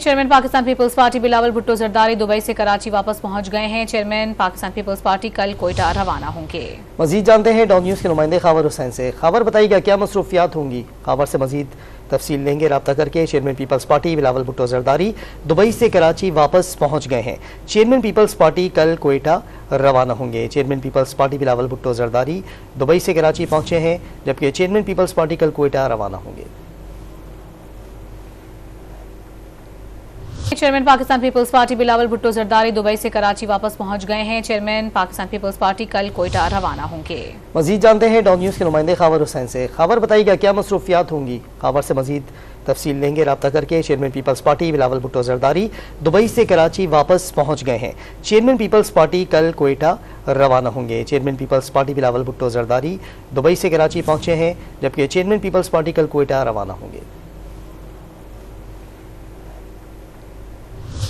Chairman Pakistan Peoples Party Bilawal Bhutto Zardari Dubai से कराची वापस पहुंच गए हैं। चेयरमैन पाकिस्तान पीपल्स पार्टी कल कोयटा रवाना होंगे। मजीद जानते हैं डॉन न्यूज़ के नुमाइंदे खबर हुसैन से। खबर बताइएगा क्या मसरूफियात होंगी। खबर से मजीद तफसील लेंगे रब्ता करके। चेयरमैन पीपल्स पार्टी बिलावल भुट्टो जरदारी दुबई से कराची वापस पहुंच गए हैं। चेयरमैन पीपल्स पार्टी कल कोयटा रवाना होंगे। चेयरमैन पीपल्स पार्टी बिलावल भुट्टो जरदारी दुबई से कराची पहुंचे हैं, जबकि चेयरमैन पीपल्स पार्टी कल कोयटा रवाना होंगे। चेयरमैन पाकिस्तान पीपल्स पार्टी बिलावल भुट्टो जरदारी दुबई से कराची वापस पहुंच गए हैं। चेयरमैन पाकिस्तान पीपल्स पार्टी कल कोयटा रवाना होंगे। मजीद जानते हैं डॉन न्यूज़ के नुमाइंदे खबर हुसैन से। खबर बताइएगा क्या मसरूफियात होंगी। खबर से मजीद तफसील लेंगे रब्ता करके। चेयरमैन पीपल्स पार्टी बिलावल भुट्टो जरदारी दुबई से कराची वापस पहुंच गए हैं। चेयरमैन पीपल्स पार्टी कल कोयटा रवाना होंगे। चेयरमैन पीपल्स पार्टी बिलावल भुट्टो जरदारी दुबई से कराची पहुंचे हैं, जबकि चेयरमैन पीपल्स पार्टी कल कोयटा रवाना होंगे।